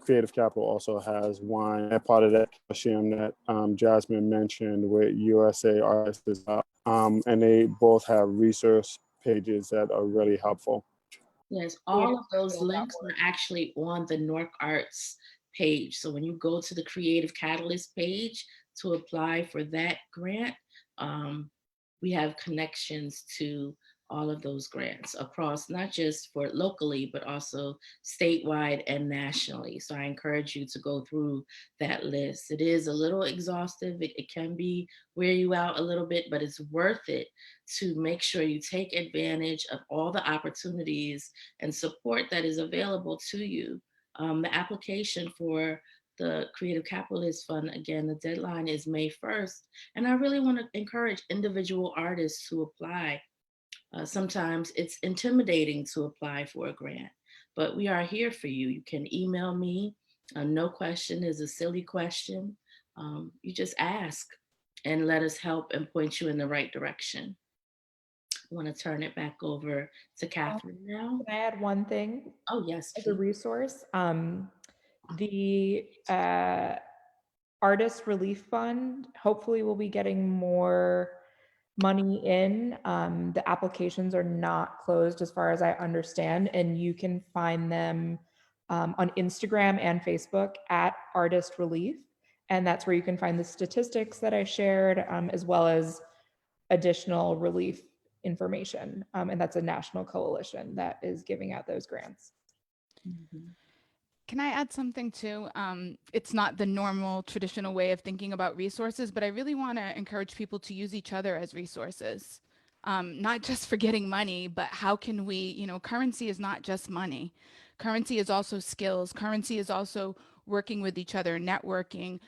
Creative Capital also has one. And part of that consortium that Jasmine mentioned with USA Artists is up. And they both have resource pages that are really helpful. Yes, all of those links are actually on the Newark Arts page. So when you go to the Creative Catalyst page to apply for that grant, we have connections to all of those grants across, not just for locally, but also statewide and nationally. So I encourage you to go through that list. It is a little exhaustive. It can be wear you out a little bit, but it's worth it to make sure you take advantage of all the opportunities and support that is available to you. The application for the Creative Capitalist Fund, again, the deadline is May 1st. And I really want to encourage individual artists to apply. Sometimes it's intimidating to apply for a grant, but we are here for you. You can email me. No question is a silly question. You just ask and let us help and point you in the right direction. I want to turn it back over to Catherine now. Can I add one thing? Oh, yes. As a resource, the Artist Relief Fund hopefully will be getting more money in. The applications are not closed as far as I understand, and you can find them on Instagram and Facebook at Artist Relief. And that's where you can find the statistics that I shared, as well as additional relief information. And that's a national coalition that is giving out those grants. Can I add something too? It's not the normal traditional way of thinking about resources, but I really want to encourage people to use each other as resources. Not just for getting money, but how can we, currency is not just money. Currency is also skills. Currency is also working with each other, networking,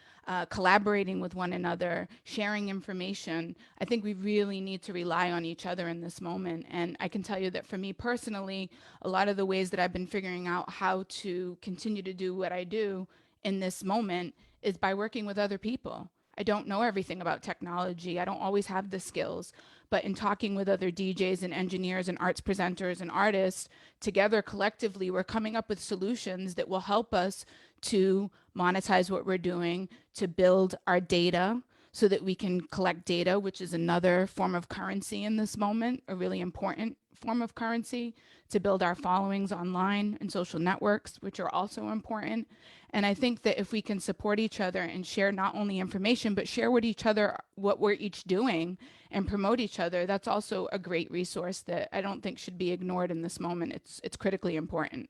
collaborating with one another, sharing information. I think we really need to rely on each other in this moment. And I can tell you that for me personally, a lot of the ways that I've been figuring out how to continue to do what I do in this moment is by working with other people. I don't know everything about technology. I don't always have the skills, but in talking with other DJs and engineers and arts presenters and artists, together collectively, we're coming up with solutions that will help us to monetize what we're doing, to build our data so that we can collect data, which is another form of currency in this moment, a really important form of currency, to build our followings online and social networks, which are also important. And I think that if we can support each other and share not only information, but share with each other what we're each doing and promote each other, that's also a great resource that I don't think should be ignored in this moment. It's critically important.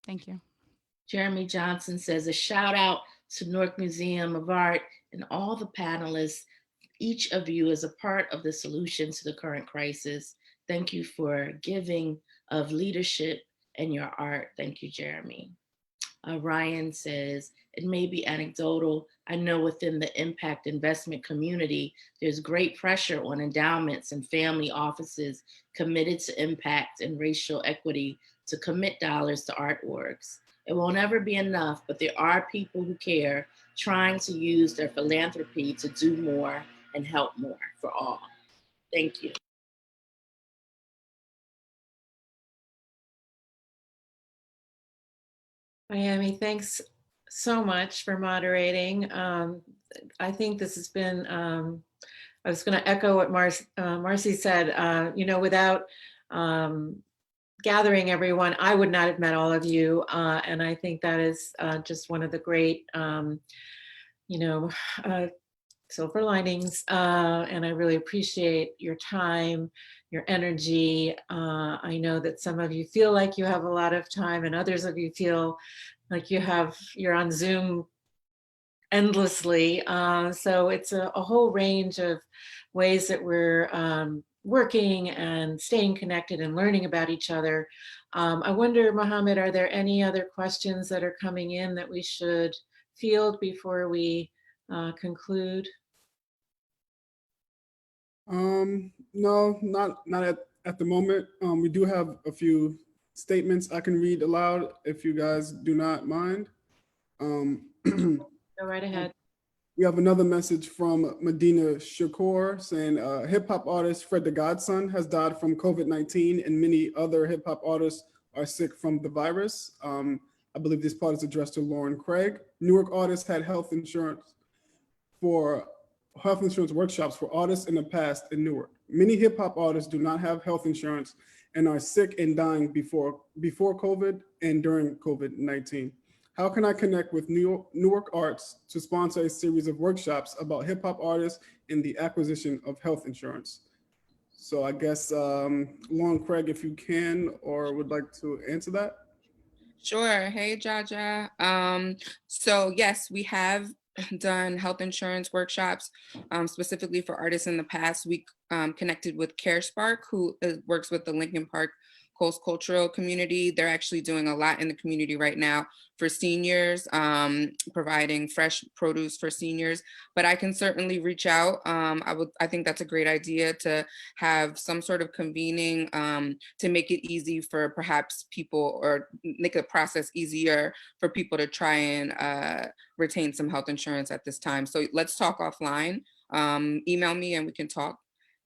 Thank you. Jeremy Johnson says, a shout out to Newark Museum of Art and all the panelists. Each of you is a part of the solution to the current crisis. Thank you for giving of leadership and your art. Thank you, Jeremy. Ryan says, it may be anecdotal. I know within the impact investment community, there's great pressure on endowments and family offices committed to impact and racial equity to commit dollars to art works. It won't ever be enough, but there are people who care, trying to use their philanthropy to do more and help more for all. Thank you. Fayemi, thanks so much for moderating. I think this has been, I was going to echo what Marcy said, without gathering everyone, I would not have met all of you. And I think that is just one of the great, silver linings. And I really appreciate your time, your energy. I know that some of you feel like you have a lot of time and others of you feel like you're on Zoom endlessly. So it's a whole range of ways that we're working and staying connected and learning about each other. I wonder, Mohammed, are there any other questions that are coming in that we should field before we conclude? No, not at the moment. We do have a few statements I can read aloud if you guys do not mind. Go right ahead. We have another message from Medina Shakur saying hip hop artist Fred the Godson has died from COVID-19 and many other hip hop artists are sick from the virus. I believe this part is addressed to Lauren Craig. Newark artists had health insurance workshops for artists in the past in Newark. Many hip hop artists do not have health insurance and are sick and dying before COVID and during COVID-19. How can I connect with Newark Arts to sponsor a series of workshops about hip hop artists and the acquisition of health insurance? So I guess Lauren Craig, if you can or would like to answer that. Sure. Hey, Jaja. So yes, we have done health insurance workshops specifically for artists in the past. We connected with CareSpark, who works with the Lincoln Park Coast Cultural Community. They're actually doing a lot in the community right now for seniors, providing fresh produce for seniors. But I can certainly reach out. I think that's a great idea to have some sort of convening to make it easy for perhaps people, or make the process easier for people to try and retain some health insurance at this time. So let's talk offline. Email me and we can talk.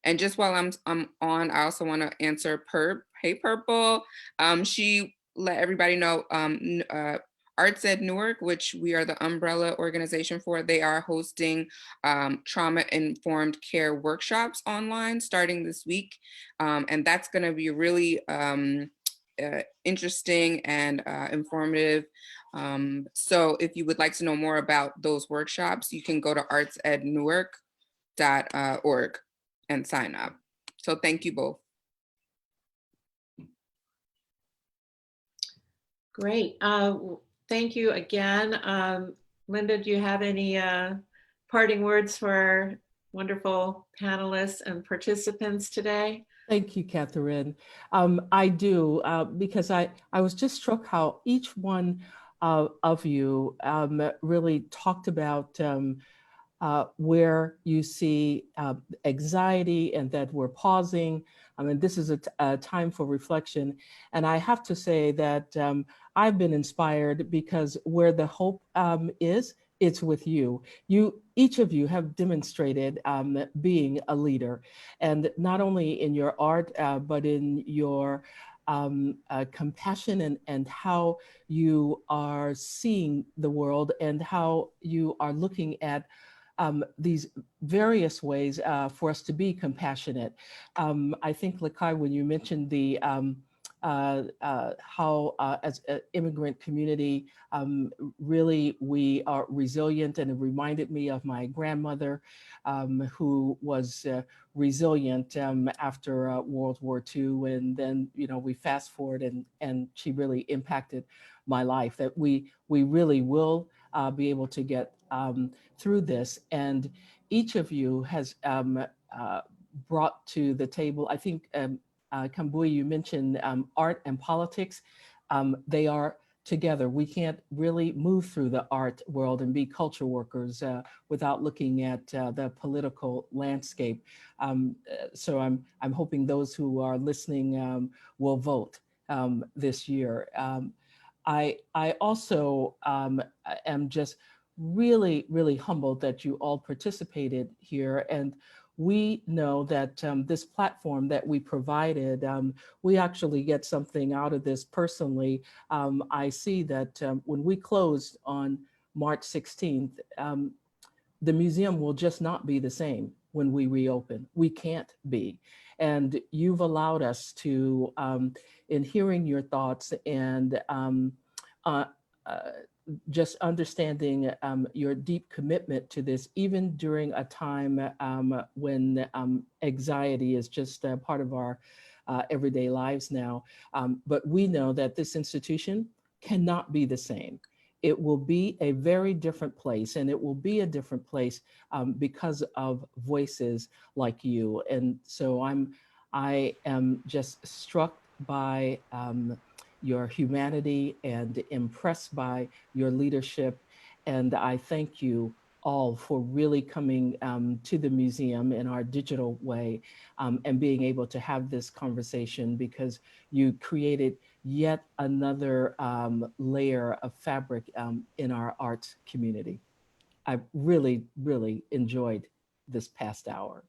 And just while I'm on, I also want to answer Perp. Hey, Purple. She let everybody know Arts Ed Newark, which we are the umbrella organization for, they are hosting trauma-informed care workshops online starting this week. And that's going to be really interesting and informative. So if you would like to know more about those workshops, you can go to Arts Ed Newark .org and sign up. So thank you both. Great. Thank you again. Linda, do you have any parting words for our wonderful panelists and participants today? Thank you, Catherine. I do, because I was just struck how each one of you really talked about where you see anxiety and that we're pausing. I mean, this is a time for reflection. And I have to say that I've been inspired because where the hope is, it's with you. Each of you have demonstrated being a leader, and not only in your art, but in your compassion and how you are seeing the world and how you are looking at these various ways for us to be compassionate. I think, Lakai, when you mentioned the how as an immigrant community, really we are resilient, and it reminded me of my grandmother who was resilient after World War II. And then, you know, we fast forward and she really impacted my life, that we really will be able to get through this. And each of you has brought to the table, I think, Bowie, you mentioned art and politics. They are together. We can't really move through the art world and be culture workers without looking at the political landscape. So I'm hoping those who are listening will vote this year. I also am just really humbled that you all participated here. And we know that this platform that we provided, we actually get something out of this personally. I see that when we closed on March 16th, the museum will just not be the same when we reopen. We can't be. And you've allowed us to, in hearing your thoughts and just understanding your deep commitment to this, even during a time when anxiety is just a part of our everyday lives now. But we know that this institution cannot be the same. It will be a very different place, and it will be a different place because of voices like you. And so I am just struck by your humanity and impressed by your leadership. And I thank you all for really coming to the museum in our digital way and being able to have this conversation, because you created yet another layer of fabric in our arts community. I really enjoyed this past hour.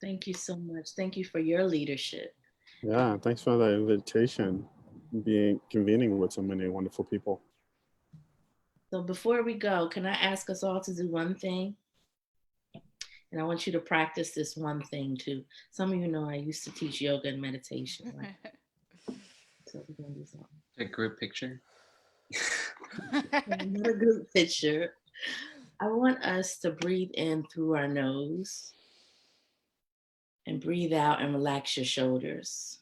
Thank you so much. Thank you for your leadership. Yeah, thanks for the invitation, convening with so many wonderful people. So before we go, can I ask us all to do one thing? And I want you to practice this one thing too. Some of you know I used to teach yoga and meditation. Right? So we're gonna do something. A group picture. Not a group picture. I want us to breathe in through our nose and breathe out and relax your shoulders.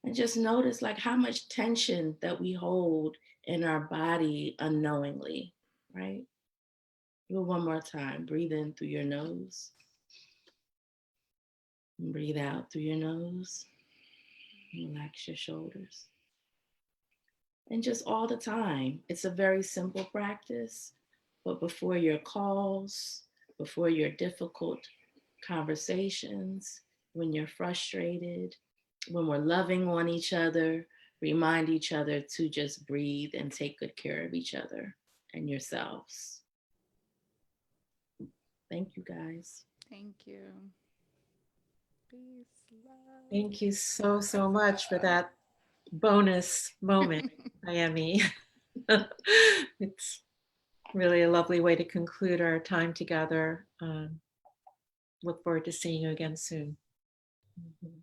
And just notice like how much tension that we hold in our body unknowingly, right? Do it one more time. Breathe in through your nose. And breathe out through your nose. Relax your shoulders. And just all the time. It's a very simple practice, but before your calls, before your difficult conversations, when you're frustrated, when we're loving on each other, remind each other to just breathe and take good care of each other and yourselves. Thank you, guys. Thank you. Peace, love. Thank you so much for that bonus moment, fayemi. It's really a lovely way to conclude our time together. Look forward to seeing you again soon. Mm-hmm.